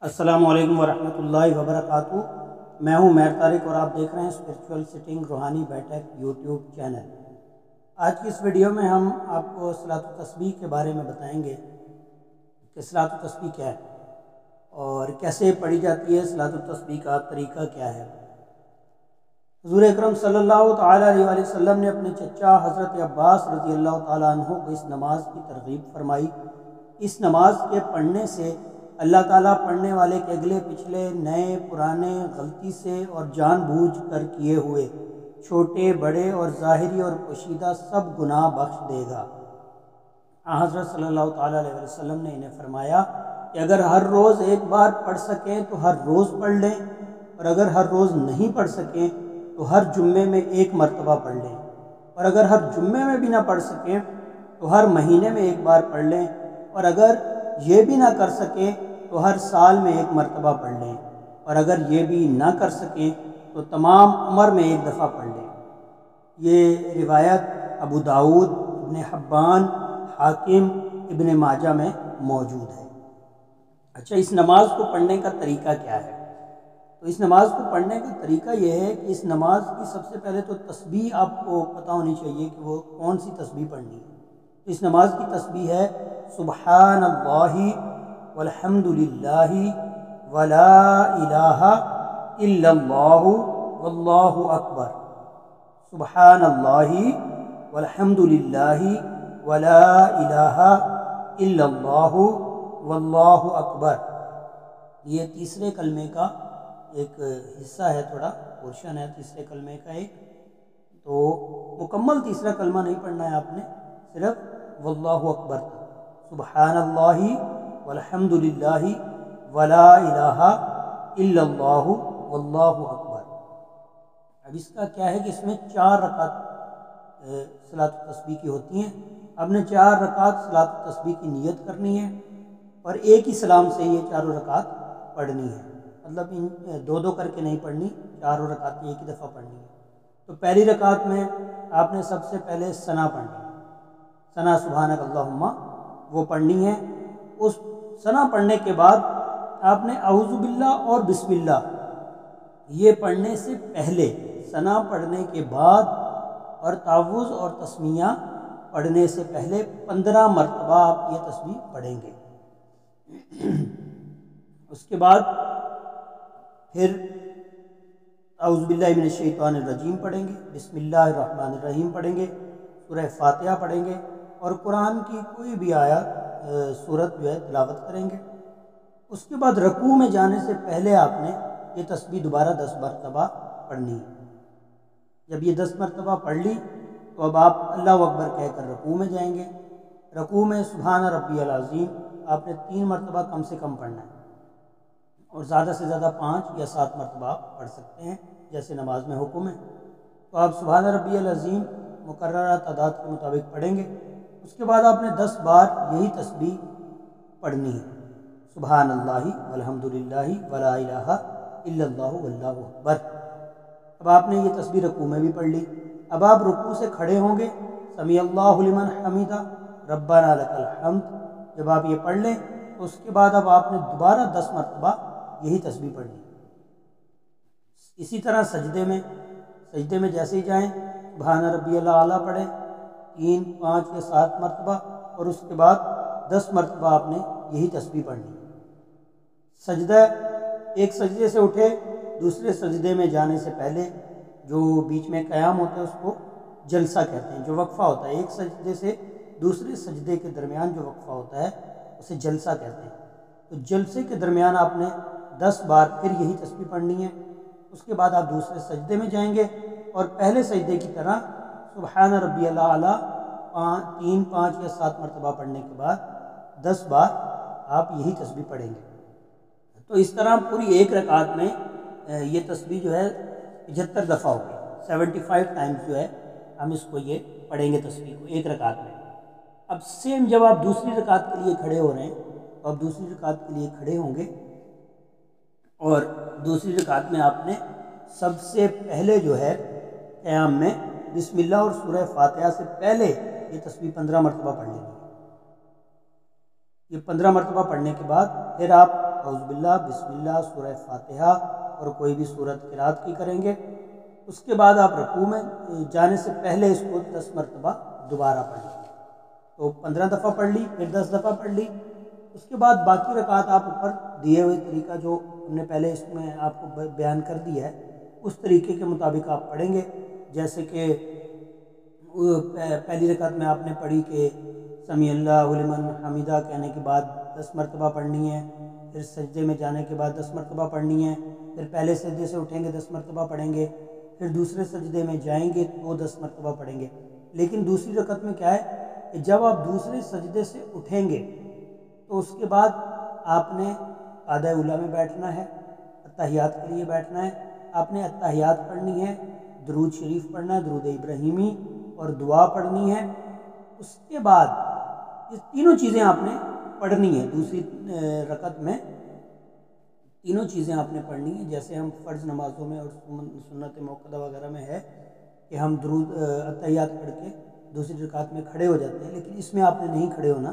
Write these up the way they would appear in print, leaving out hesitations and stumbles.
السلام علیکم ورحمۃ اللہ وبرکاتہ۔ میں ہوں مہر طارق اور آپ دیکھ رہے ہیں اسپرچول سٹنگ روحانی بیٹھک یوٹیوب چینل۔ آج کی اس ویڈیو میں ہم آپ کو صلاۃ التسبیح کے بارے میں بتائیں گے کہ صلاۃ التسبیح کیا ہے اور کیسے پڑھی جاتی ہے، صلاۃ التسبیح کا طریقہ کیا ہے۔ حضور اکرم صلی اللہ تعالیٰ علیہ وآلہ وسلم نے اپنے چچا حضرت عباس رضی اللہ تعالیٰ عنہ کو اس نماز کی ترغیب فرمائی۔ اس نماز کے پڑھنے سے اللہ تعالیٰ پڑھنے والے کے اگلے پچھلے نئے پرانے غلطی سے اور جان بوجھ کر کیے ہوئے چھوٹے بڑے اور ظاہری اور پوشیدہ سب گناہ بخش دے گا۔ حضرت صلی اللہ تعالیٰ علیہ وسلم نے انہیں فرمایا کہ اگر ہر روز ایک بار پڑھ سکیں تو ہر روز پڑھ لیں، اور اگر ہر روز نہیں پڑھ سکیں تو ہر جمعے میں ایک مرتبہ پڑھ لیں، اور اگر ہر جمعے میں بھی نہ پڑھ سکیں تو ہر مہینے میں ایک بار پڑھ لیں، اور اگر یہ بھی نہ کر سکیں تو ہر سال میں ایک مرتبہ پڑھ لیں، اور اگر یہ بھی نہ کر سکیں تو تمام عمر میں ایک دفعہ پڑھ لیں۔ یہ روایت ابو داؤد، ابن حبان، حاکم، ابن ماجہ میں موجود ہے۔ اچھا، اس نماز کو پڑھنے کا طریقہ کیا ہے؟ تو اس نماز کو پڑھنے کا طریقہ یہ ہے کہ اس نماز کی سب سے پہلے تو تسبیح آپ کو پتہ ہونی چاہیے کہ وہ کون سی تسبیح پڑھنی ہے۔ اس نماز کی تسبیح ہے سبحان اللہ والحمد للہ ولا الہ الا اللہ واللہ اکبر۔ سبحان اللہ والحمد للہ ولا الہ الا اللہ واللہ اکبر۔ یہ تیسرے کلمے کا ایک حصہ ہے، تھوڑا پورشن ہے تیسرے کلمے کا ایک، تو مکمل تیسرا کلمہ نہیں پڑھنا ہے آپ نے، صرف واللہ اکبر تک۔ سبحان اللہ والحمد للہ ولا الہ الا اللہ واللہ اکبر۔ اب اس کا کیا ہے کہ اس میں 4 رکعت صلاۃ التسبیح کی ہوتی ہیں۔ آپ نے 4 رکعت صلاۃ التسبیح کی نیت کرنی ہے اور ایک ہی سلام سے یہ 4 رکعت پڑھنی ہے، مطلب ان 2 کر کے نہیں پڑھنی، 4 رکعت ایک ہی دفعہ پڑھنی ہے۔ تو پہلی رکعت میں آپ نے سب سے پہلے ثنا پڑھنی ہے، ثنا سبحانک اللہم وہ پڑھنی ہے۔ اس ثنا پڑھنے کے بعد آپ نے اعوذ باللہ اور بسم اللہ یہ پڑھنے سے پہلے، ثنا پڑھنے کے بعد اور تعوذ اور تسمیہ پڑھنے سے پہلے 15 مرتبہ آپ یہ تسبیح پڑھیں گے۔ اس کے بعد پھر اعوذ باللہ من الشیطان الرجیم پڑھیں گے، بسم اللہ الرحمن الرحیم پڑھیں گے، سورہ فاتحہ پڑھیں گے اور قرآن کی کوئی بھی آیت سورت جو ہے تلاوت کریں گے۔ اس کے بعد رکوع میں جانے سے پہلے آپ نے یہ تسبیح دوبارہ 10 مرتبہ پڑھنی ہے۔ جب یہ 10 مرتبہ پڑھ لی تو اب آپ اللہ اکبر کہہ کر رکوع میں جائیں گے۔ رکوع میں سبحان ربی العظیم آپ نے 3 مرتبہ کم سے کم پڑھنا ہے، اور زیادہ سے زیادہ 5 یا 7 مرتبہ آپ پڑھ سکتے ہیں جیسے نماز میں حکم ہے۔ تو آپ سبحان ربی العظیم مقررہ تعداد کے مطابق پڑھیں گے۔ اس کے بعد آپ نے 10 بار یہی تسبیح پڑھنی ہے، سبحان اللہ والحمد للہ ولا الہ الا اللہ واللہ اکبر۔ اب آپ نے یہ تسبیح رکوع میں بھی پڑھ لی۔ اب آپ رکوع سے کھڑے ہوں گے، سمیع اللہ لمن حمیدہ ربنا لک الحمد۔ جب آپ یہ پڑھ لیں تو اس کے بعد اب آپ نے دوبارہ 10 مرتبہ یہی تسبیح پڑھنی۔ اسی طرح سجدے میں جیسے ہی جائیں سبحان ربی الاعلیٰ پڑھیں 3، 5 یا 7 مرتبہ، اور اس کے بعد 10 مرتبہ آپ نے یہی تسبیح پڑھنی۔ سجدہ، ایک سجدے سے اٹھے دوسرے سجدے میں جانے سے پہلے جو بیچ میں قیام ہوتا ہے اس کو جلسہ کہتے ہیں، جو وقفہ ہوتا ہے ایک سجدے سے دوسرے سجدے کے درمیان جو وقفہ ہوتا ہے اسے جلسہ کہتے ہیں۔ تو جلسے کے درمیان آپ نے 10 بار پھر یہی تسبیح پڑھنی ہے۔ اس کے بعد آپ دوسرے سجدے میں جائیں گے اور پہلے سجدے کی طرح سبحان ربی الاعلیٰ 3، 5 یا 7 مرتبہ پڑھنے کے بعد 10 بار آپ یہی تسبیح پڑھیں گے۔ تو اس طرح پوری ایک رکعت میں یہ تسبیح جو ہے 75 دفعہ ہوگی، 75 ٹائمز جو ہے ہم اس کو یہ پڑھیں گے تسبیح کو ایک رکعت میں۔ اب سیم جب آپ دوسری رکعت کے لیے کھڑے ہو رہے ہیں تو آپ دوسری رکعت کے لیے کھڑے ہوں گے، اور دوسری رکعت میں آپ نے سب سے پہلے جو ہے قیام میں بسم اللہ اور سورہ فاتحہ سے پہلے یہ تسبیح 15 مرتبہ پڑھ لینی ہے۔ یہ 15 مرتبہ پڑھنے کے بعد پھر آپ اعوذ باللہ، بسم اللہ، سورہ فاتحہ اور کوئی بھی سورت قرات کی کریں گے۔ اس کے بعد آپ رکوع میں جانے سے پہلے اس کو 10 مرتبہ دوبارہ پڑھ لیں۔ تو 15 دفعہ پڑھ لی، پھر 10 دفعہ پڑھ لی۔ اس کے بعد باقی رکعات آپ اوپر دیے ہوئے طریقہ جو ہم نے پہلے اس میں آپ کو بیان کر دیا ہے اس طریقے کے مطابق آپ پڑھیں گے۔ جیسے کہ پہلی رکعت میں آپ نے پڑھی کہ سمیع اللہ لمن حمیدہ کہنے کے بعد 10 مرتبہ پڑھنی ہے، پھر سجدے میں جانے کے بعد 10 مرتبہ پڑھنی ہے، پھر پہلے سجدے سے اٹھیں گے 10 مرتبہ پڑھیں گے، پھر دوسرے سجدے میں جائیں گے تو 10 مرتبہ پڑھیں گے۔ لیکن دوسری رکعت میں کیا ہے کہ جب آپ دوسرے سجدے سے اٹھیں گے تو اس کے بعد آپ نے قعدہ اولیٰ میں بیٹھنا ہے، اتحیات کے لیے بیٹھنا ہے، آپ نے اتحیات پڑھنی ہے، درود شریف پڑھنا ہے، درود ابراہیمی اور دعا پڑھنی ہے۔ اس کے بعد یہ تینوں چیزیں آپ نے پڑھنی ہے۔ دوسری رکعت میں تینوں چیزیں آپ نے پڑھنی ہیں، جیسے ہم فرض نمازوں میں اور سنت موقدہ وغیرہ میں ہے کہ ہم درود اتحیات پڑھ کے دوسری رکعت میں کھڑے ہو جاتے ہیں، لیکن اس میں آپ نے نہیں کھڑے ہونا،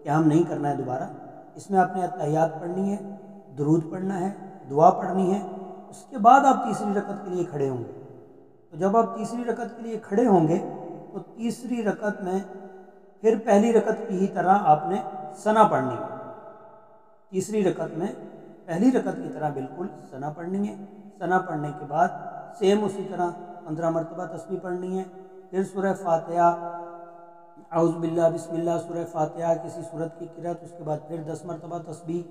کہ ہم نہیں کرنا ہے دوبارہ۔ اس میں آپ نے اتحیات پڑھنی ہے، درود پڑھنا ہے، دعا پڑھنی ہے۔ اس کے بعد آپ تیسری رکعت کے لیے کھڑے ہوں گے۔ تو جب آپ تیسری رکعت کے لیے کھڑے ہوں گے تو تیسری رکعت میں پھر پہلی رکعت کی ہی طرح آپ نے ثنا پڑھنی ہے۔ تیسری رکعت میں پہلی رکعت کی طرح بالکل ثنا پڑھنی ہے۔ ثنا پڑھنے کے بعد سیم اسی طرح 15 مرتبہ تسبیح پڑھنی ہے، پھر سورہ فاتحہ، اعوذ باللہ، بسم اللہ، سورہ فاتحہ کسی سورت کی قرات، اس کے بعد پھر 10 مرتبہ تسبیح،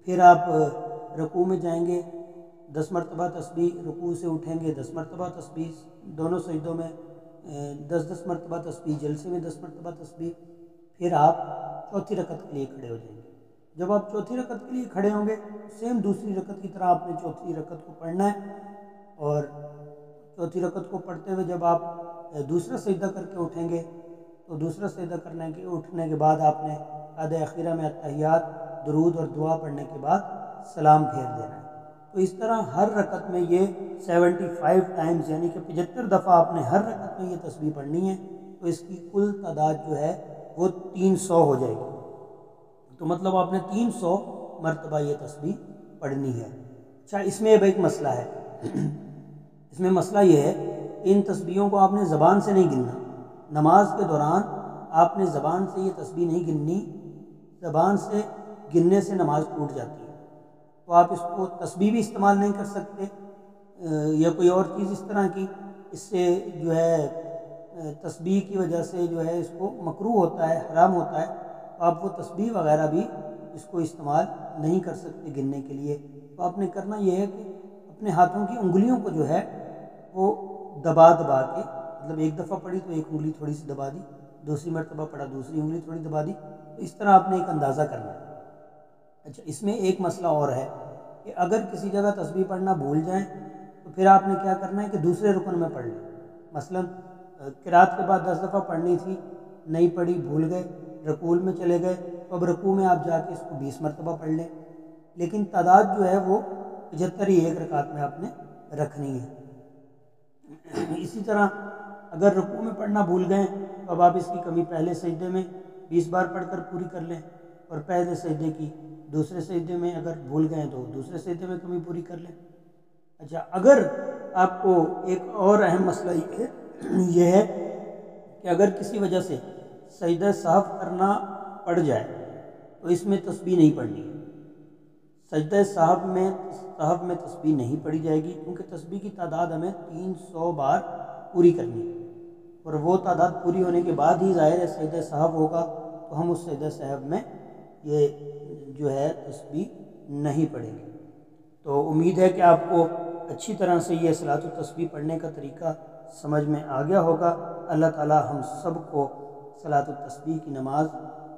پھر آپ رکوع میں جائیں گے 10 مرتبہ تسبیح، رکوع سے اٹھیں گے 10 مرتبہ تسبیح، دونوں سجدوں میں 10 مرتبہ تسبیح، جلسے میں 10 مرتبہ تسبیح، پھر آپ چوتھی رکعت کے لیے کھڑے ہو جائیں گے۔ جب آپ چوتھی رکعت کے لیے کھڑے ہوں گے سیم دوسری رکعت کی طرح آپ نے چوتھی رکعت کو پڑھنا ہے، اور چوتھی رکعت کو پڑھتے ہوئے جب آپ دوسرا سجدہ کر کے اٹھیں گے تو دوسرا سجدہ اٹھنے کے بعد آپ نے قعدہ اخیرہ میں اتحیات، درود اور دعا پڑھنے کے بعد سلام پھیر دینا ہے۔ تو اس طرح ہر رکعت میں یہ 75 ٹائمز یعنی کہ 75 دفعہ آپ نے ہر رکعت میں یہ تسبیح پڑھنی ہے، تو اس کی کل تعداد جو ہے وہ 300 ہو جائے گی۔ تو مطلب آپ نے 300 مرتبہ یہ تسبیح پڑھنی ہے۔ اچھا، اس میں اب ایک مسئلہ ہے، اس میں مسئلہ یہ ہے کہ ان تسبیحوں کو آپ نے زبان سے نہیں گننا۔ نماز کے دوران آپ نے زبان سے یہ تسبیح نہیں گننی، زبان سے گننے سے نماز ٹوٹ جاتی ہے۔ تو آپ اس کو تسبیح بھی استعمال نہیں کر سکتے یا کوئی اور چیز اس طرح کی، اس سے جو ہے تسبیح کی وجہ سے جو ہے اس کو مکروہ ہوتا ہے، حرام ہوتا ہے، تو آپ وہ تسبیح وغیرہ بھی اس کو استعمال نہیں کر سکتے گننے کے لیے۔ تو آپ نے کرنا یہ ہے کہ اپنے ہاتھوں کی انگلیوں کو جو ہے وہ دبا دبا کے، مطلب ایک دفعہ پڑھی تو ایک انگلی تھوڑی سی دبا دی، دوسری مرتبہ پڑھا دوسری انگلی تھوڑی دبا دی، تو اس طرح آپ نے ایک اندازہ کرنا ہے۔ اچھا، اس میں ایک مسئلہ اور ہے کہ اگر کسی جگہ تسبیح پڑھنا بھول جائیں تو پھر آپ نے کیا کرنا ہے کہ دوسرے رکن میں پڑھ لیں۔ مثلا قرات کے بعد 10 دفعہ پڑھنی تھی، نہیں پڑھی، بھول گئے، رکوع میں چلے گئے، تو اب رکوع میں آپ جا کے اس کو 20 مرتبہ پڑھ لیں، لیکن تعداد جو ہے وہ 75 ہی ایک رکعت میں آپ نے رکھنی ہے۔ اسی طرح اگر رکوع میں پڑھنا بھول گئے تو اب آپ اس کی کمی پہلے سجدے میں 20 بار پڑھ کر پوری کر لیں، اور پہلے سجدے کی دوسرے سجدے میں اگر بھول گئے تو دوسرے سجدے میں کمی پوری کر لیں۔ اچھا، اگر آپ کو ایک اور اہم مسئلہ یہ ہے کہ اگر کسی وجہ سے سجدہ سہو کرنا پڑ جائے تو اس میں تسبیح نہیں پڑھنی ہے۔ سجدہ سہو میں تسبیح نہیں پڑھی جائے گی، کیونکہ تسبیح کی تعداد ہمیں 300 بار پوری کرنی ہے، اور وہ تعداد پوری ہونے کے بعد ہی ظاہر ہے سجدہ سہو ہوگا، تو ہم اس سجدہ سہو میں یہ جو ہے تسبیح نہیں پڑھیں گے۔ تو امید ہے کہ آپ کو اچھی طرح سے یہ صلاۃ التسبیح پڑھنے کا طریقہ سمجھ میں آ گیا ہوگا۔ اللہ تعالی ہم سب کو صلاۃ التسبیح کی نماز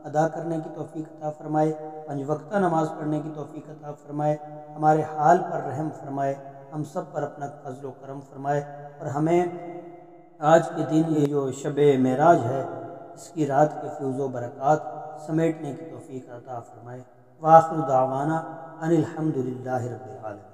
ادا کرنے کی توفیق عطا فرمائے، 5 وقتہ نماز پڑھنے کی توفیق عطا فرمائے، ہمارے حال پر رحم فرمائے، ہم سب پر اپنا فضل و کرم فرمائے، اور ہمیں آج کے دن یہ جو شب معراج ہے اس کی رات کے فیوز و برکات سمیٹنے کی توفیق عطا فرمائے۔ وآخر دعوانا ان الحمد للہ رب العالمین۔